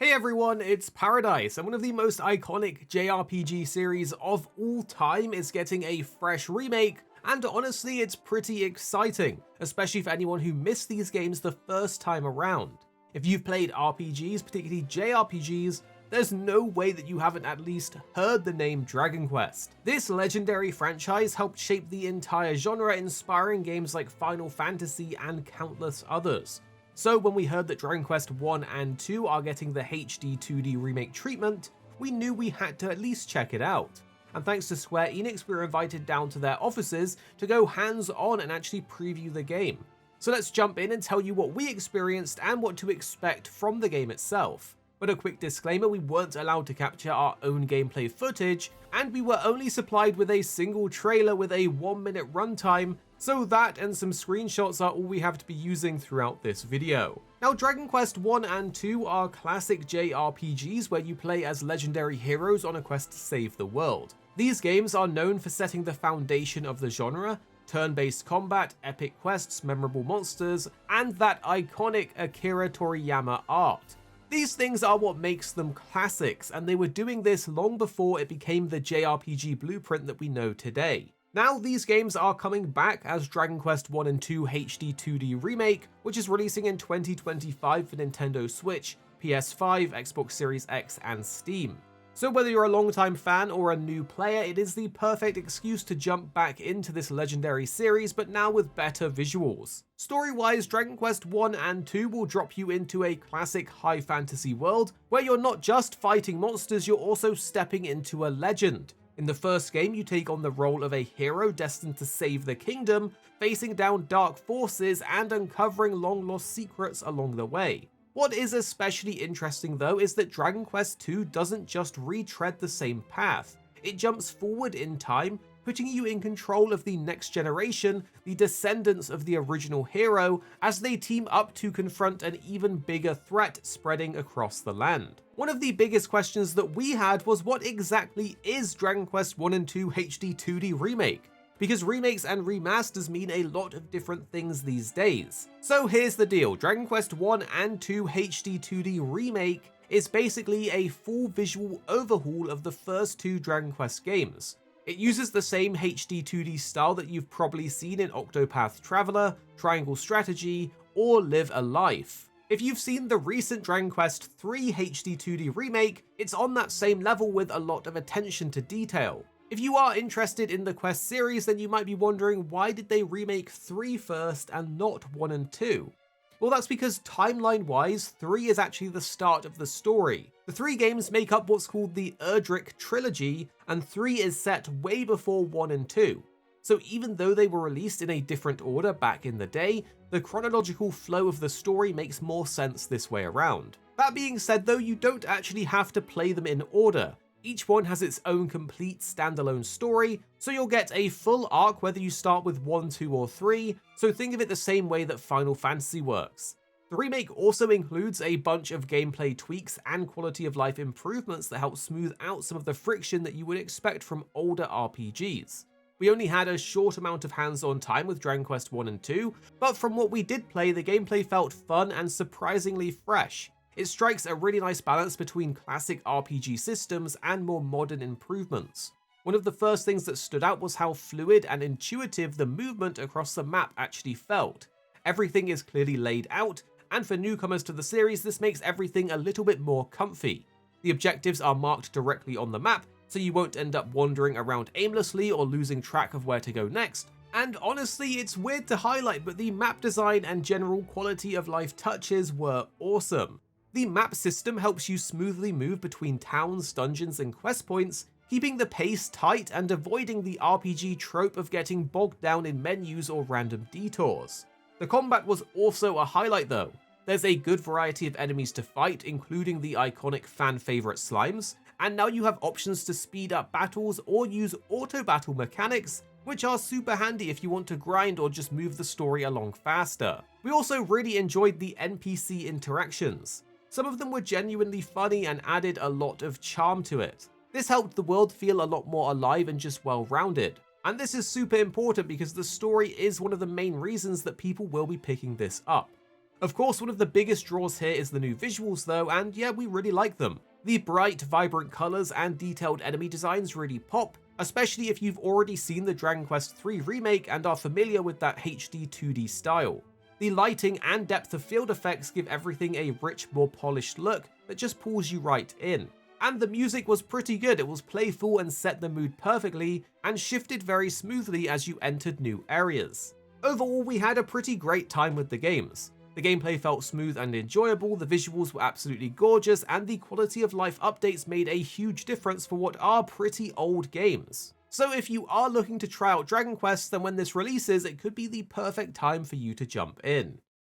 Hey everyone, it's Paradise, and one of the most iconic JRPG series of all time is getting a fresh remake, and honestly it's pretty exciting, especially for anyone who missed these games the first time around. If you've played RPGs, particularly JRPGs, there's no way that you haven't at least heard the name Dragon Quest. This legendary franchise helped shape the entire genre, inspiring games like Final Fantasy and countless others. So when we heard that Dragon Quest 1 and 2 are getting the HD 2D remake treatment, we knew we had to at least check it out. And thanks to Square Enix, we were invited down to their offices to go hands-on and actually preview the game. So let's jump in and tell you what we experienced and what to expect from the game itself. But a quick disclaimer, we weren't allowed to capture our own gameplay footage, and we were only supplied with a single trailer with a 1-minute runtime, so that and some screenshots are all we have to be using throughout this video. Now, Dragon Quest 1 and 2 are classic JRPGs where you play as legendary heroes on a quest to save the world. These games are known for setting the foundation of the genre: turn-based combat, epic quests, memorable monsters, and that iconic Akira Toriyama art. These things are what makes them classics, and they were doing this long before it became the JRPG blueprint that we know today. Now these games are coming back as Dragon Quest 1 and 2 HD 2D Remake, which is releasing in 2025 for Nintendo Switch, PS5, Xbox Series X, and Steam. So whether you're a long-time fan or a new player, it is the perfect excuse to jump back into this legendary series, but now with better visuals. Story-wise, Dragon Quest 1 and 2 will drop you into a classic high fantasy world, where you're not just fighting monsters, you're also stepping into a legend. In the first game, you take on the role of a hero destined to save the kingdom, facing down dark forces and uncovering long-lost secrets along the way. What is especially interesting though is that Dragon Quest 2 doesn't just retread the same path, it jumps forward in time, putting you in control of the next generation, the descendants of the original hero, as they team up to confront an even bigger threat spreading across the land. One of the biggest questions that we had was, what exactly is Dragon Quest 1 and 2 HD 2D Remake? Because remakes and remasters mean a lot of different things these days. So here's the deal: Dragon Quest 1 and 2 HD 2D Remake is basically a full visual overhaul of the first two Dragon Quest games. It uses the same HD 2D style that you've probably seen in Octopath Traveler, Triangle Strategy, or Live a Life. If you've seen the recent Dragon Quest 3 HD 2D Remake, it's on that same level with a lot of attention to detail. If you are interested in the Quest series, then you might be wondering, why did they remake 3 first and not 1 and 2? Well, that's because timeline-wise, 3 is actually the start of the story. The 3 games make up what's called the Erdrick Trilogy, and 3 is set way before 1 and 2. So even though they were released in a different order back in the day, the chronological flow of the story makes more sense this way around. That being said though, you don't actually have to play them in order. Each one has its own complete standalone story, so you'll get a full arc whether you start with 1, 2, or 3, so think of it the same way that Final Fantasy works. The remake also includes a bunch of gameplay tweaks and quality of life improvements that help smooth out some of the friction that you would expect from older RPGs. We only had a short amount of hands-on time with Dragon Quest 1 and 2, but from what we did play, the gameplay felt fun and surprisingly fresh. It strikes a really nice balance between classic RPG systems and more modern improvements. One of the first things that stood out was how fluid and intuitive the movement across the map actually felt. Everything is clearly laid out, and for newcomers to the series, this makes everything a little bit more comfy. The objectives are marked directly on the map, so you won't end up wandering around aimlessly or losing track of where to go next. And honestly, it's weird to highlight, but the map design and general quality of life touches were awesome. The map system helps you smoothly move between towns, dungeons, and quest points, keeping the pace tight and avoiding the RPG trope of getting bogged down in menus or random detours. The combat was also a highlight though. There's a good variety of enemies to fight, including the iconic fan-favorite slimes, and now you have options to speed up battles or use auto-battle mechanics, which are super handy if you want to grind or just move the story along faster. We also really enjoyed the NPC interactions. Some of them were genuinely funny and added a lot of charm to it. This helped the world feel a lot more alive and just well-rounded. And this is super important because the story is one of the main reasons that people will be picking this up. Of course, one of the biggest draws here is the new visuals though, and yeah, we really like them. The bright, vibrant colours and detailed enemy designs really pop, especially if you've already seen the Dragon Quest III Remake and are familiar with that HD 2D style. The lighting and depth of field effects give everything a rich, more polished look that just pulls you right in. And the music was pretty good. It was playful and set the mood perfectly, and shifted very smoothly as you entered new areas. Overall, we had a pretty great time with the games. The gameplay felt smooth and enjoyable, the visuals were absolutely gorgeous, and the quality of life updates made a huge difference for what are pretty old games. So if you are looking to try out Dragon Quest, then when this releases, it could be the perfect time for you to jump in.